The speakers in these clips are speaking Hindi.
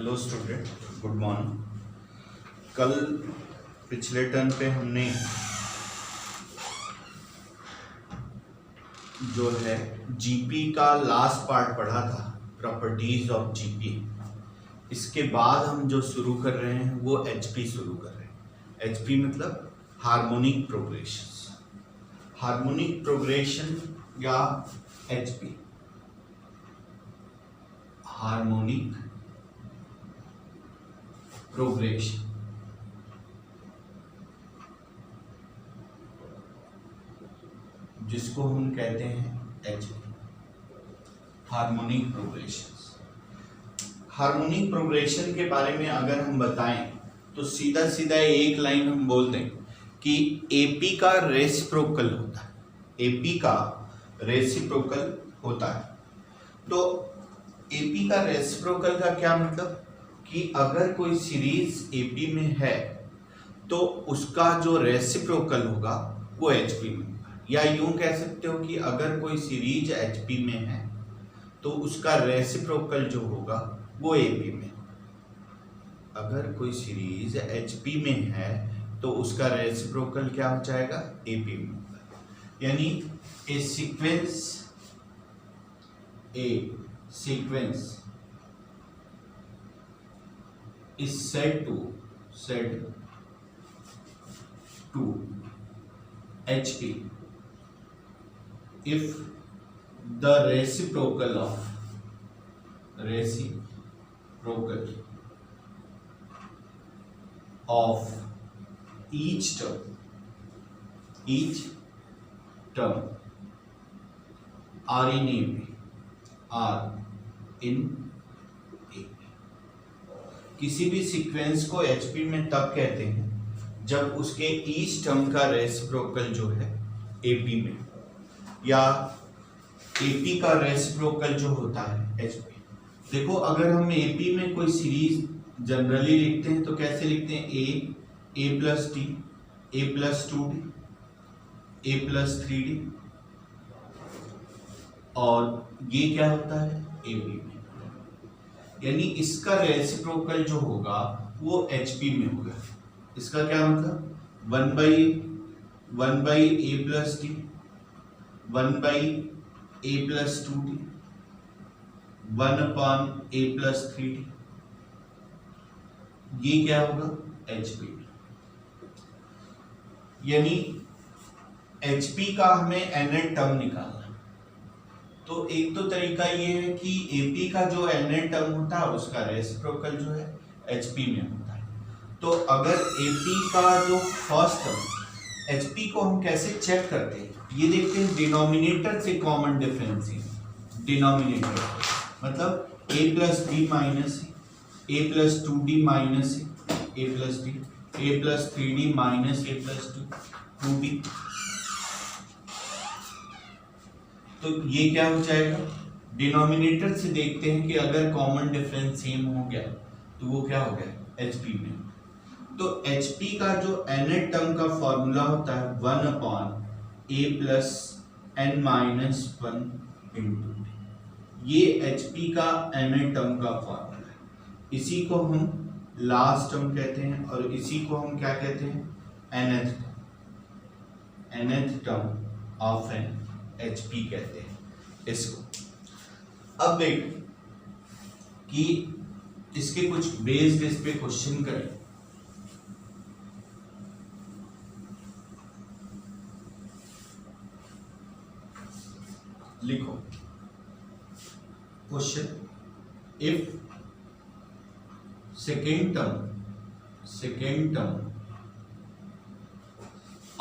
Hello student, good morning. कल पिछले टर्म पे हमने जो है जीपी का लास्ट पार्ट पढ़ा था, प्रॉपर्टीज ऑफ जीपी। इसके बाद हम जो शुरू कर रहे हैं वो एचपी शुरू कर रहे हैं। एचपी मतलब हार्मोनिक प्रोग्रेशन। हार्मोनिक प्रोग्रेशन या एचपी, हार्मोनिक प्रोग्रेशन। जिसको हम कहते हैं HP, harmonic progression. Harmonic progression के बारे में अगर हम बताएं तो सीधा सीधा एक लाइन हम बोल दें कि एपी का रेसिप्रोकल होता है। एपी का रेसिप्रोकल होता है। तो एपी का रेसिप्रोकल का क्या मतलब कि अगर कोई सीरीज एपी में है तो उसका जो रेसिप्रोकल होगा वो एचपी में होगा। या यूं कह सकते हो कि अगर कोई सीरीज एचपी में है तो उसका रेसिप्रोकल जो होगा वो एपी में। अगर कोई सीरीज एचपी में है तो उसका रेसिप्रोकल क्या हो जाएगा, एपी में होगा। यानी ए sequence is said to HP if the reciprocal of each term are in AP। किसी भी सीक्वेंस को एचपी में तब कहते हैं जब उसके ईच टर्म का रेसिप्रोकल जो है एपी में, या एपी का रेसिप्रोकल जो होता है एचपी। देखो, अगर हम एपी में कोई सीरीज जनरली लिखते हैं तो कैसे लिखते हैं, ए प्लस टी, ए प्लस 2डी, ए प्लस 3डी, और ये क्या होता है, एपी में। यानी इसका रेसिप्रोकल जो होगा वो एचपी में होगा। इसका क्या मतलब, 1 by A plus T, 1 by A plus 2डी, 1 अपॉन ए प्लस 3डी, ये क्या होगा, एचपी में। यानी एचपी का हमें nth टर्म निकालना। तो एक तो तरीका ये है कि एपी का जो nth टर्म होता है उसका रेसिप्रोकल जो है एचपी में होता है। तो अगर एपी का जो फर्स्ट टर्म, एचपी को हम कैसे चेक करते हैं, ये देखते हैं डिनोमिनेटर से कॉमन डिफरेंस। डिनोमिनेटर मतलब ए प्लस बी माइनस ए प्लस 2डी माइनस ए प्लस डी, ए प्लस 3डी माइनस ए प्लस 2डी। तो ये क्या हो जाएगा, डिनोमिनेटर से देखते हैं कि अगर कॉमन डिफरेंस सेम हो गया तो वो क्या हो गया, एचपी में। तो एचपी का जो nth टर्म का फॉर्मूला होता है 1 अपॉन ए प्लस n माइनस 1 इंटू, ये एचपी का nth टर्म का फॉर्मूला है। इसी को हम लास्ट टर्म कहते हैं और इसी को हम क्या कहते हैं, nth term of an HP कहते हैं इसको। अब देख कि इसके कुछ बेस्ड इस पे क्वेश्चन करें। लिखो question, if second term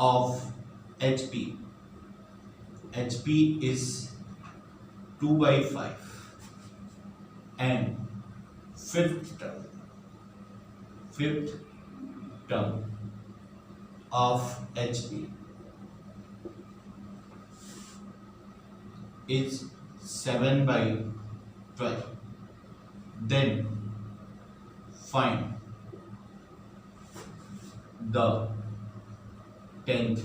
of HP is 2/5 and fifth term of HP is 7/12, then find the 10th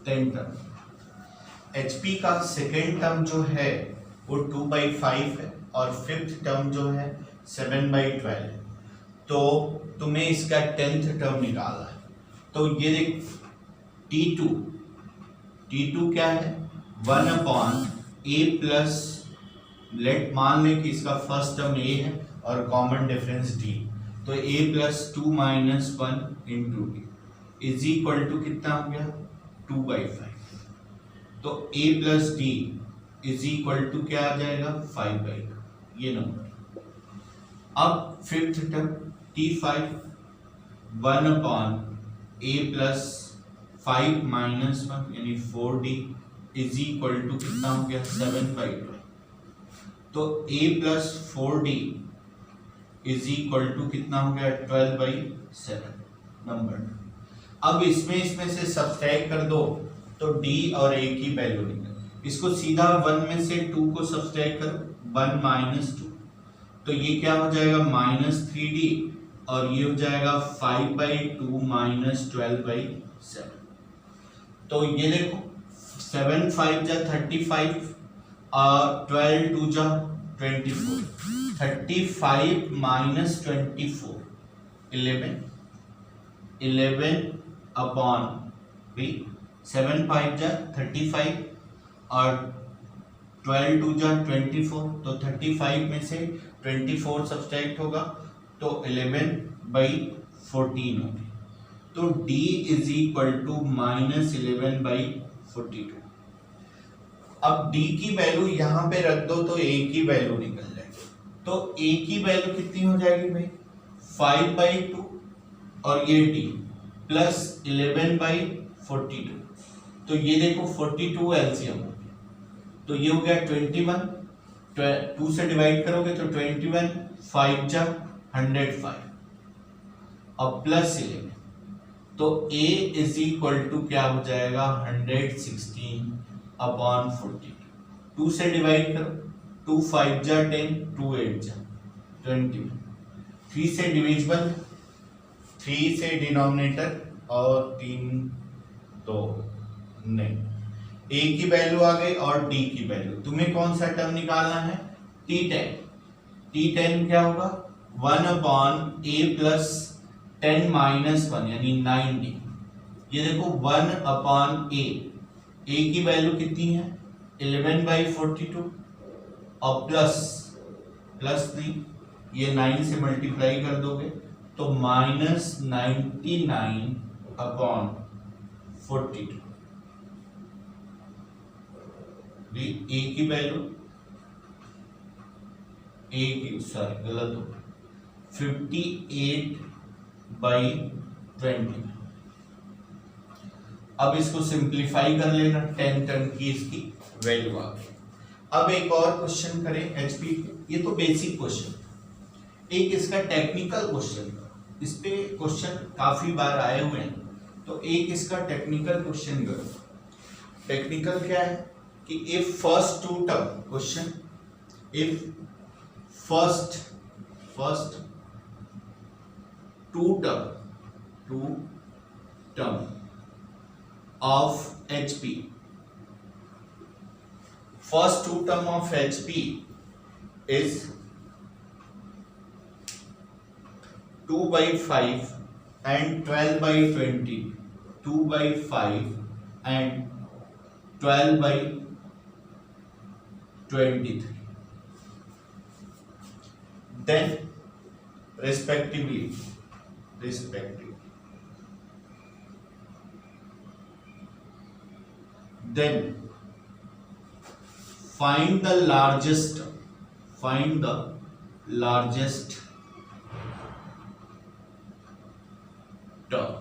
term. HP का सेकेंड टर्म जो है वो 2/5 है और फिफ्थ टर्म जो है 7/12 है। तो तुम्हें इसका 10th टर्म निकालना है। तो ये देख T2 क्या है 1/a प्लस, लेट मान ले कि इसका फर्स्ट टर्म a है और कॉमन डिफरेंस d, तो a plus 2 minus 1 into d is equal to कितना हो गया 2/5। तो a plus d is equal to क्या आ जाएगा 5/2 ये नंबर। अब fifth term T5 1/a plus 5 minus 1 यानी 4d इज इक्वल टू कितना हो गया 7/2। तो a plus 4d is equal to कितना हो गया 12/7 नंबर। अब इसमें से सब्सट्रैक्ट कर दो तो d और a की वैल्यू निकल। इसको सीधा 1 में से 2 को सब्सट्रैक्ट करो 1 माइनस 2, तो ये क्या हो जाएगा -3d और ये हो जाएगा 5/2 माइनस 12/7। तो ये देखो 7 5 जा 35 और 12 2 जा 24, 35 माइनस 24 11 अपॉन b, 7 5 जा 35 और 12 2 जा 24, तो 35 में से 24 सब्सट्रैक्ट होगा तो 11/14 होगी। तो d इज इक्वल टू -11/42। अब d की वैल्यू यहाँ पे रख दो तो a की वैल्यू निकल जाएगी। तो a की वैल्यू कितनी हो जाएगी भाई 5/2 और ये d प्लस 11/42। तो ये देखो 42 एलसीएम हो गया, तो ये हो गया 21, 2 से डिवाइड करोगे तो 21 5 जा 105 और प्लस 11, तो a इज इक्वल टू क्या हो जाएगा 116/42। 2 से डिवाइड करो 2 5 जा 10, 2 8 जा 21, 3 से डिविजिबल, 3 से डिनोमिनेटर और 3 तो नहीं। a की वैल्यू आ गई और d की वैल्यू। तुम्हें कौन सा टर्म निकालना है T10 क्या होगा 1/a प्लस 10 माइनस 1 यानी 9d। ये देखो 1/a, a की वैल्यू कितनी है 11/42 और प्लस नहीं, ये 9 से मल्टीप्लाई कर दोगे तो -99/42। a की वैल्यू गलत हो 58/20। अब इसको सिंप्लीफाई कर लेना, 10 टर्म की इसकी वैल्यू आ गई। अब एक और क्वेश्चन करें एचपी, ये तो बेसिक क्वेश्चन, एक इसका टेक्निकल क्वेश्चन, इस पे क्वेश्चन काफी बार आए हुए हैं, तो एक इसका टेक्निकल क्वेश्चन करो। टेक्निकल क्या है कि if first two term question, if first two term of HP, first two term of HP is 2/5 and 12/20, 2/5 and 12/23, then respectively then find the largest term।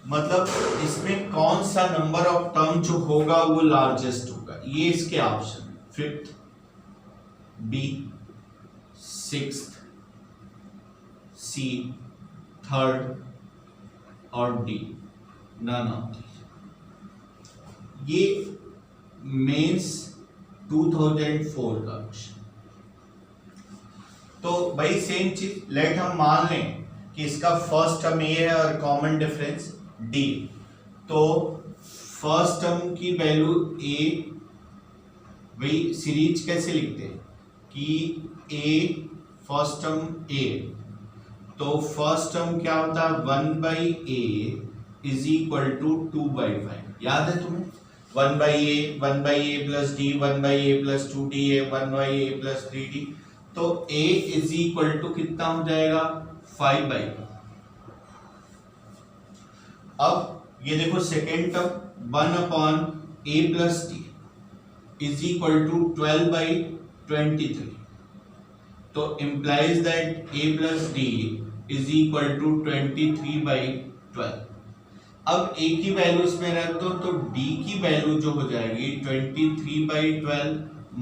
मतलब इसमें कौन सा नंबर ऑफ टर्म जो होगा वो लार्जेस्ट होगा, ये इसके ऑप्शन है, फिफ्थ, बी सिक्स्थ, सी थर्ड और डी नन ऑफ दिस। ये मेंस 2004 का क्वेश्चन। तो भाई सेम चीज, लेट हम मान लें कि इसका फर्स्ट टर्म ए है और कॉमन डिफरेंस डी, तो फर्स्ट टर्म की वैल्यू ए वही सीरीज कैसे लिखते हैं कि a फर्स्ट टर्म a, तो फर्स्ट टर्म क्या होता है 1/a इज इक्वल टू 2/5। याद है तुम्हें 1/a plus d 1/a plus 2da 1/a plus 3d, तो a इज इक्वल टू कितना हो जाएगा 5/2। अब ये देखो second term 1/a plus d is equal to 12/23, तो implies that a plus d is equal to 23/12। अब a की वैल्यू इसमें रख दो तो d की वैल्यू जो हो जाएगी 23/12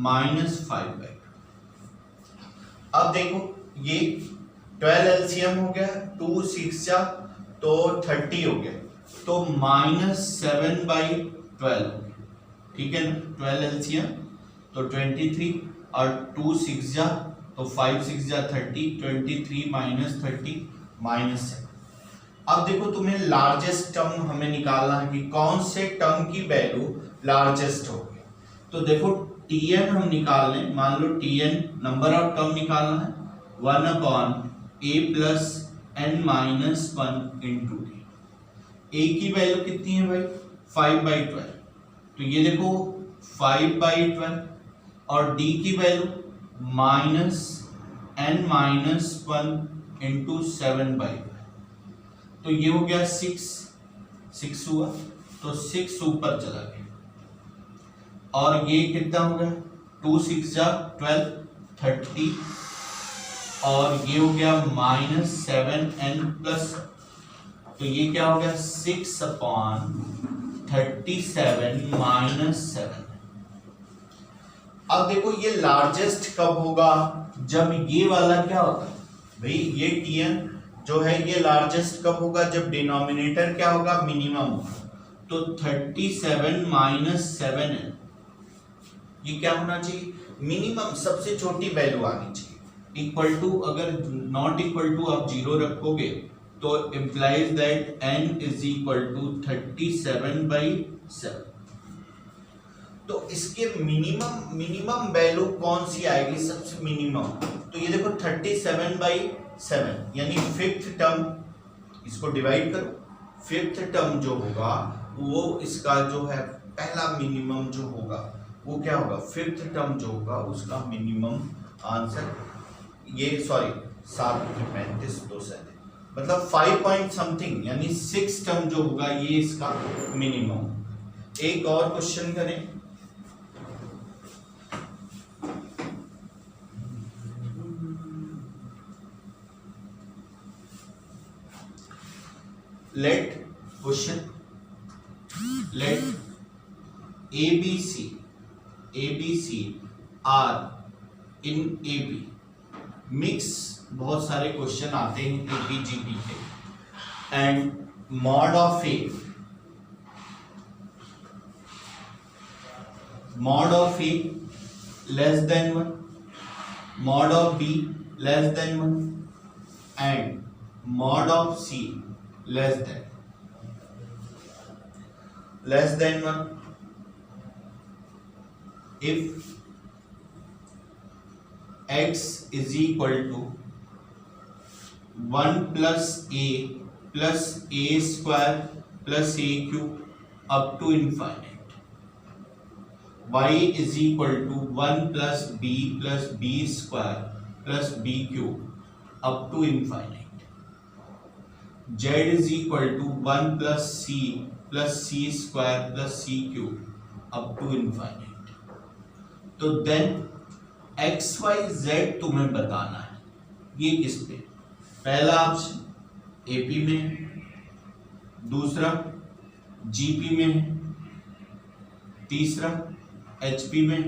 माइनस 5/2। अब देखो ये 12 एलसीएम हो गया, 2 6 जा तो 30 हो गया, तो माइनस 7/12, ठीक है ना। 12 एलसीएम तो 23 और 2 6 जा तो 5 6 जा 30, 23 माइनस 30 माइनस 7। अब देखो तुम्हें लार्जेस्ट टर्म हमें निकालना है कि कौन से टर्म की वैल्यू लार्जेस्ट होगी। तो देखो tn हम निकाल लें, मान लो tn नंबर ऑफ टर्म निकालना है 1/a plus n minus 1 into d। a की वैल्यू कितनी है भाई 5/12, तो ये देखो 5/12 और d की value minus n minus 1 into 7/12, तो ये हो गया 6 हुआ, तो 6 ऊपर चला गया और ये कितना हो गया 2 6 जा 12 30 और ये हो गया माइनस 7n प्लस, तो ये क्या हो गया 6/37 माइनस 7। अब देखो ये लार्जेस्ट कब होगा, जब ये वाला क्या होगा भाई, ये tn जो है ये लार्जेस्ट कब होगा, जब डिनोमिनेटर क्या होगा मिनिमम होगा। तो 37 माइनस 7n ये क्या होना चाहिए मिनिमम, सबसे छोटी वैल्यू आनी चाहिए। इक्वल टू, अगर नॉट इक्वल टू आप 0 रखोगे तो implies that n is equal to 37/7। तो इसके मिनिमम वैल्यू कौन सी आएगी सबसे मिनिमम, तो ये देखो 37/7 यानी फिफ्थ टर्म, इसको डिवाइड करो, फिफ्थ टर्म जो होगा वो इसका जो है पहला मिनिमम जो होगा वो क्या होगा, फिफ्थ टर्म जो होगा उसका मिनिमम आंसर ये 7/35 मतलब 5 पॉइंट समथिंग यानी 6 टर्म जो होगा ये इसका मिनिमम। एक और क्वेश्चन करें, let ABC are in AB mix, बहुत सारे क्वेश्चन आते हैं ABGP के, and mod of A less than 1, mod of B less than 1 and mod of C less than 1 if x is equal to 1 plus a square plus a cube up to infinite, y is equal to 1 plus b square plus b cube up to infinite, z is equal to 1 plus c square plus c cube up to infinite। तो देन x y z तुम्हें बताना है, ये किस पे, पहला ऑप्शन एपी में, दूसरा जीपी में, तीसरा एचपी में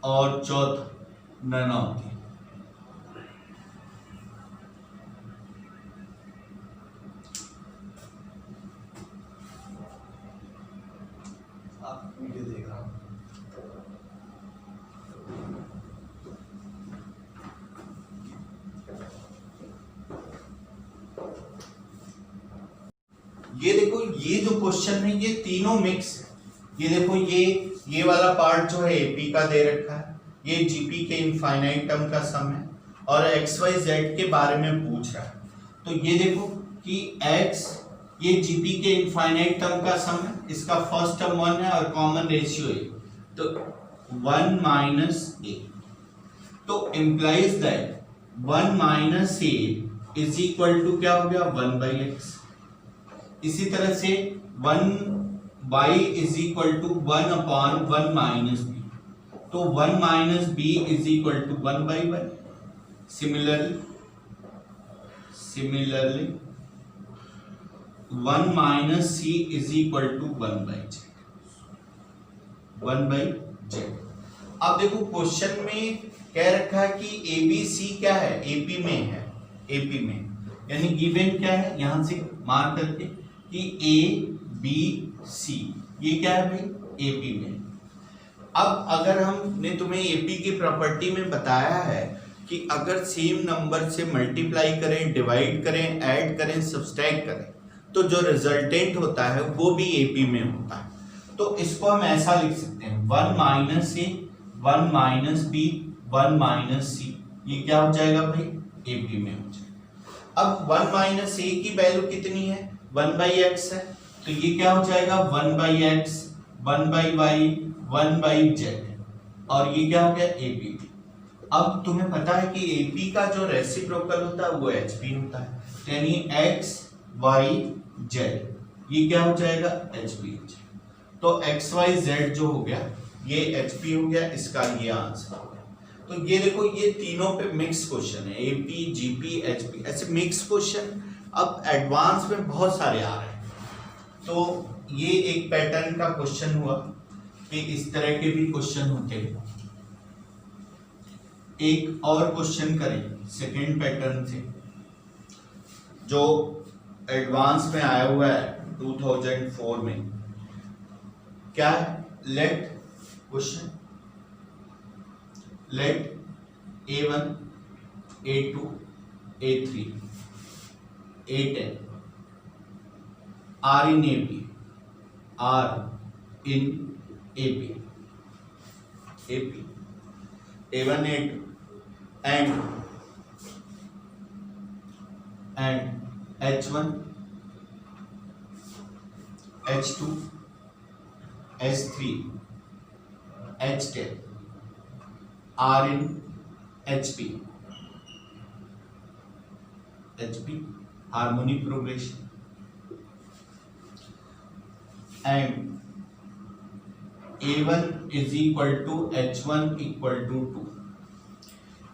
और चौथा नन ऑफ दी। वीडियो देख रहा हूँ। ये देखो ये जो क्वेश्चन है ये तीनों मिक्स है, ये देखो ये वाला पार्ट जो है एपी का दे रखा है, ये जीपी के इनफाइनाइट टर्म का सम है और एक्स वाई जेड के बारे में पूछ रहा है। तो ये देखो कि x ये जीपी के इनफाइनाइट टर्म का सम है, इसका फर्स्ट टर्म 1 है और कॉमन रेशियो है, तो 1 माइनस a, तो implies that 1 minus a is equal to क्या हो गया 1 बाई एक्स। इसी तरह से 1 by is equal to 1 upon 1 minus b, तो 1 minus b is equal to 1 by 1। Similarly 1 minus c is equal to 1 by z, 1 by z। अब देखो क्वेश्चन में कह रखा है कि ए बी सी क्या है, एपी में है, एपी में यानी गिवन क्या है, यहां से मार्क करके कि ए बी सी ये क्या है भाई एपी में। अब अगर हमने तुम्हें एपी की प्रॉपर्टी में बताया है कि अगर सेम नंबर से मल्टीप्लाई करें, डिवाइड करें, ऐड करें, सब्सट्रैक्ट करें, तो जो रिजल्टेंट होता है वो भी एपी में होता है। तो इसको हम ऐसा लिख सकते हैं 1 माइनस ए, 1 माइनस बी, 1 माइनस सी, ये क्या हो जाएगा भाई एपी में हो जाएगा। अब 1 माइनस ए की वैल्यू कितनी है 1 बाई एक्स है, तो ये क्या हो जाएगा 1 by x, 1 by y, 1 by z, और ये क्या हो गया एपी। अब तुम्हें पता है कि एपी का जो रेसिप्रोकल होता है वो एचपी होता है, यानी एक्स वाई जेड ये क्या हो जाएगा एचपी हो जाएगा। तो एक्स वाई जेड जो हो गया ये एचपी हो गया, इसका ये आंसर हो गया। तो ये देखो ये तीनों पे मिक्स क्वेश्चन है, एपी जीपी एचपी, ऐसे मिक्स क्वेश्चन अब एडवांस में बहुत सारे आ रहे हैं। तो ये एक पैटर्न का क्वेश्चन हुआ कि इस तरह के भी क्वेश्चन होते हैं। एक और क्वेश्चन करें सेकेंड पैटर्न से जो एडवांस में आया हुआ है 2004 में। क्या है, let question, let A1 A2 A3 A10 R in AP, R in AP, AP A1 A2 and H1 H2 H3 H10 R in HP, HP harmonic progression and A1 is equal to H1 equal to 2।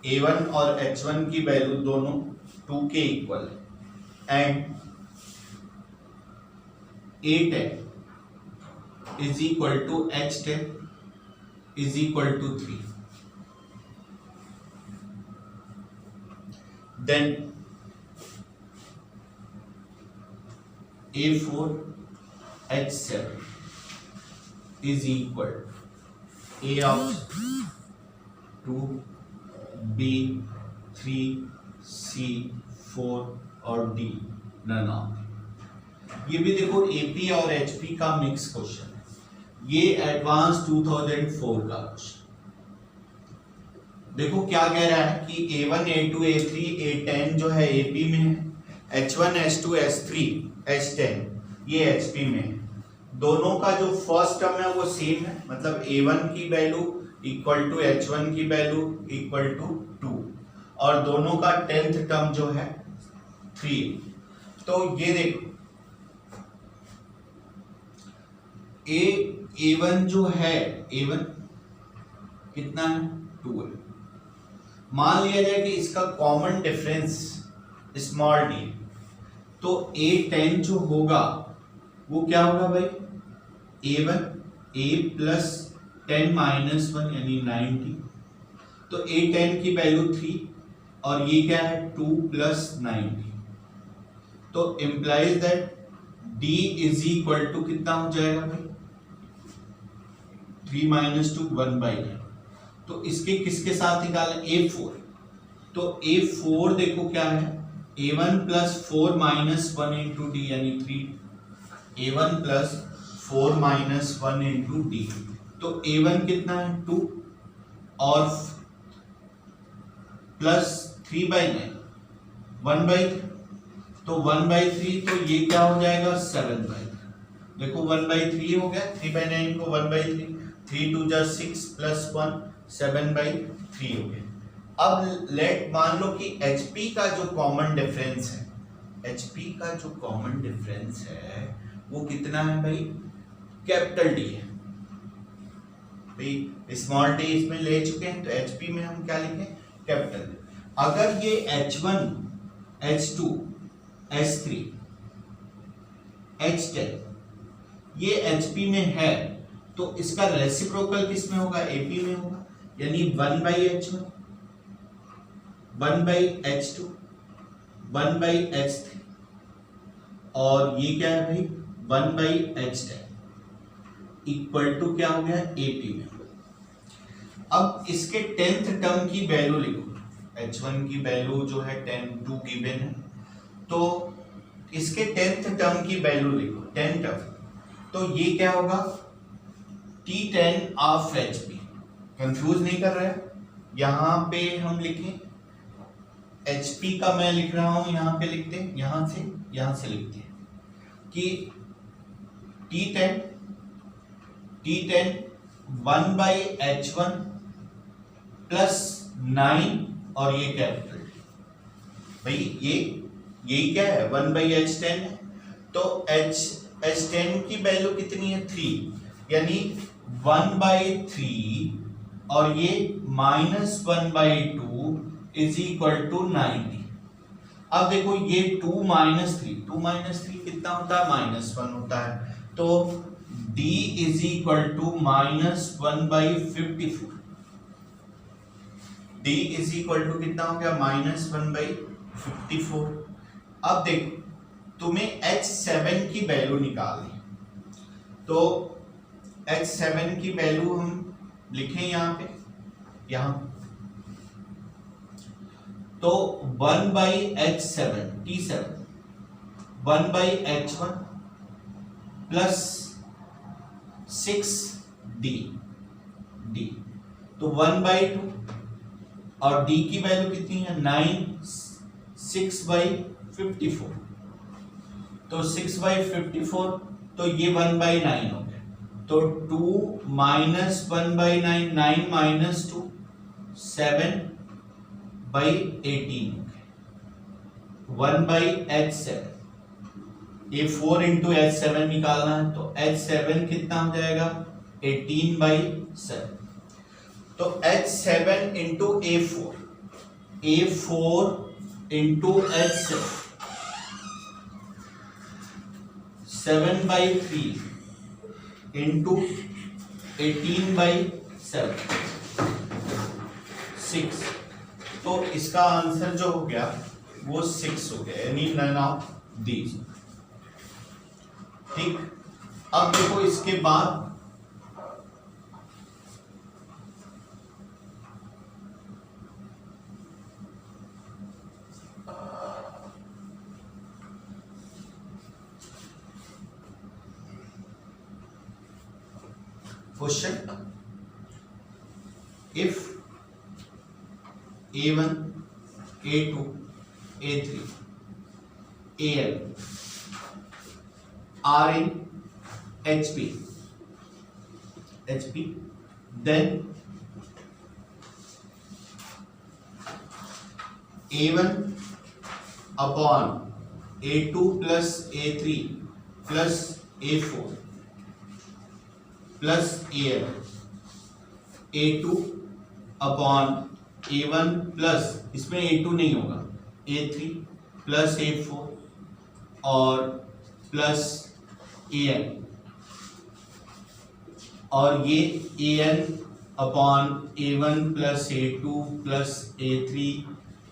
A1 और H1 की वैल्यू दोनों 2 के इक्वल है and A10 is equal to H10 is equal to 3। Then A4 H7 is equal A of 2 B 3 C 4 और D नन ऑफ। ये भी देखो एपी और एचपी का मिक्स क्वेश्चन है, ये एडवांस 2004 का क्वेश्चन। देखो क्या कह रहा है कि A1 A2 A3 A10 जो है एपी में है, H1 H2 H3 H10 ये एचपी में है। दोनों का जो फर्स्ट टर्म है वो सेम है, मतलब A1 की वैल्यू इक्वल टू H1 की वैल्यू इक्वल टू 2 और दोनों का 10th टर्म जो है 3। तो ये देखो A1 जो है A1 कितना है 2 है। मान लिया जाए कि इसका कॉमन डिफरेंस स्मॉल d, तो A10 जो होगा वो क्या होगा भाई A1 A प्लस 10 माइनस 1 यानी 90, तो A10 की वैल्यू 3 और ये क्या है 2 प्लस 90, तो implies that D is equal to कितना हो जाएगा भाई 3 माइनस 2 1 बाई 9। तो इसके किसके साथ निकालें A4, तो A4 देखो क्या है A1 plus 4 minus 1 into D यानी 3, A1 plus 4 minus 1 into D. तो A1 कितना है 2 और प्लस 3/9 1/3, तो 1/3, तो ये क्या हो जाएगा 7/3। देखो 1/3 हो गया, 3/9 को 1/3, 3 2 जा 6 प्लस 1 7/3 हो गया। अब लेट मान लो कि HP का जो कॉमन डिफरेंस है, HP का जो कॉमन डिफरेंस है वो कितना है भाई, कैपिटल D है भाई। स्मॉल डी इसमें ले चुके हैं, तो HP में हम क्या लिखें, कैपिटल D। अगर ये H1 H2 H3 H10 ये HP में है, तो इसका रेसिप्रोकल किस में होगा, AP में होगा। यानी 1/H1 1/H2 1/H3 और ये क्या है भाई 1/H10 इक्वल टू क्या हो गया AP में। अब इसके 10th टर्म की वैल्यू लिखो। H1 की वैल्यू जो है 2 गिवन है, तो इसके 10th टर्म की वैल्यू लिखो 10 टर्म। तो ये क्या होगा T10 ऑफ HP। कंफ्यूज नहीं कर रहा है, यहां पे हम लिखें HP का मैं लिख रहा हूं, यहां पे लिखते हैं, यहां से लिखते हैं कि T10 1/H1 प्लस 9 और ये कैपिटल भाई, यही क्या है 1/H10 है। तो H10 की वैल्यू कितनी है 3, यानी 1/3 और ये -1/2 इज इक्वल टू 90। अब देखो ये 2 - 3 कितना होता है -1 होता है, तो D is equal to -1/54। D is equal to कितना हो गया -1/54। अब देखो तुम्हें H7 की वैल्यू निकालनी, तो H7 की वैल्यू हम लिखें यहां पे, तो 1/H7 T7 1/H1 plus 6D तो 1/2 और D की वैल्यू कितनी है 9 6/54, तो 6/54 तो ये 1/9 हो गया, तो 2 - 1/9 9 - 2 7/18 हो गया 1/H7। ये 4 इंटू H7 निकालना है, तो H7 कितना हो जाएगा 18/7। तो H7 into A4 into H7 7/3 into 18/7 6। तो इसका आंसर जो हो गया वो 6 हो गया, यानी नन ऑफ दीज। ठीक, अब देखो इसके बाद question, if A1 A2 A3 AL are in HP, then A1 upon A2 plus A3 plus A4 plus AL, A2 upon A1 plus, इसमें A2 नहीं होगा, A3 प्लस A4 और प्लस AN, और ये AN upon A1 plus A2 plus A3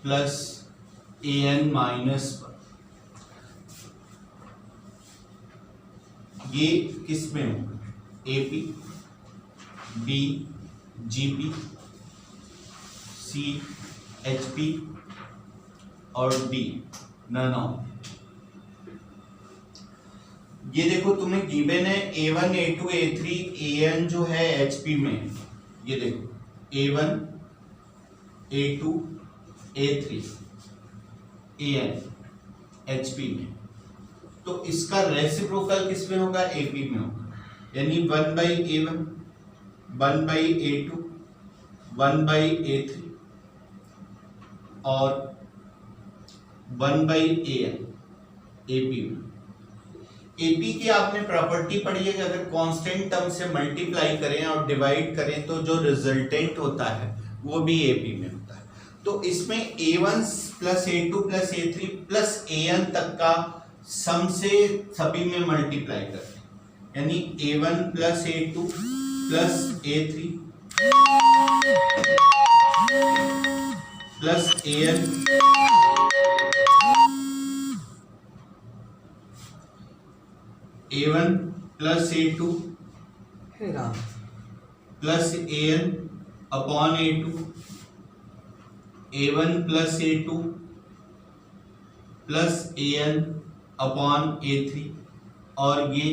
plus AN -1, ये किस में होगा AP B GP C HP और D नन ऑफ। ये देखो तुम्हें गिवन है A1 A2 A3 AN जो है HP में, ये देखो A1 A2 A3 AN HP में, तो इसका रेसिप्रोकल किस में होगा? AP में होगा, यानी 1/A1 1/A2 1/A3 और 1/AN AP में। AP की आपने प्रॉपर्टी पढ़ी है कि अगर कांस्टेंट टर्म से मल्टीप्लाई करें और डिवाइड करें तो जो रिजल्टेंट होता है वो भी AP में होता है। तो इसमें A1 plus A2 plus A3 plus AN तक का सम से सभी में मल्टीप्लाई करते हैं, यानी A1 plus A2 plus A3 plus AN A1 plus A2 plus AN upon A2 A1 plus A2 plus AN upon A3 और ये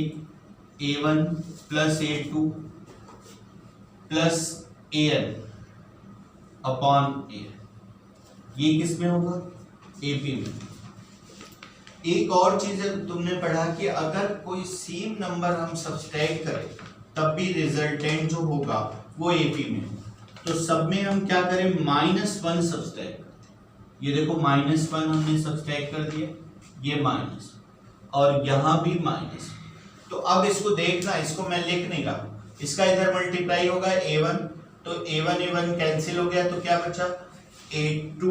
A1 plus A2 plus AN upon AN, ये किस में होगा? AP में। एक और चीज तुमने पढ़ा कि अगर कोई सेम नंबर हम सब्सट्रैक्ट करें तब भी रिजल्टेंट जो होगा वो AP में होगा। तो सब में हम क्या करें? -1 सब्सट्रैक्ट करते हैं। ये देखो -1 हमने सब्सट्रैक्ट कर दिया, ये माइनस और यहां भी माइनस। तो अब इसको देखना, इसको मैं लिख नहीं रहा, इसका इधर मल्टीप्लाई होगा A1, तो A1 कैंसिल हो गया, तो क्या बचा? A2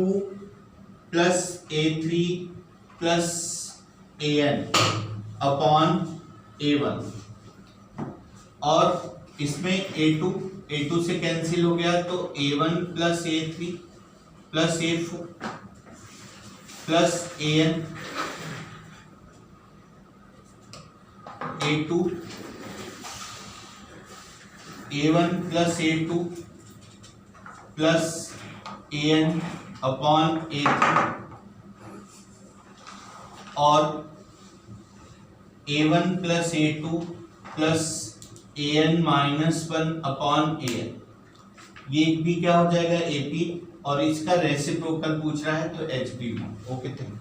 plus A3 plus AN upon A1 और इसमें A2 से कैंसिल हो गया, तो A1 plus A3 plus A4 plus AN A2 A1 plus A2 plus AN upon A3 और A1 plus A2 plus AN -1 upon AN, ये भी क्या हो जाएगा? AP, और इसका रेसिप्रोकल पूछ रहा है तो HP में। Okay, thank you.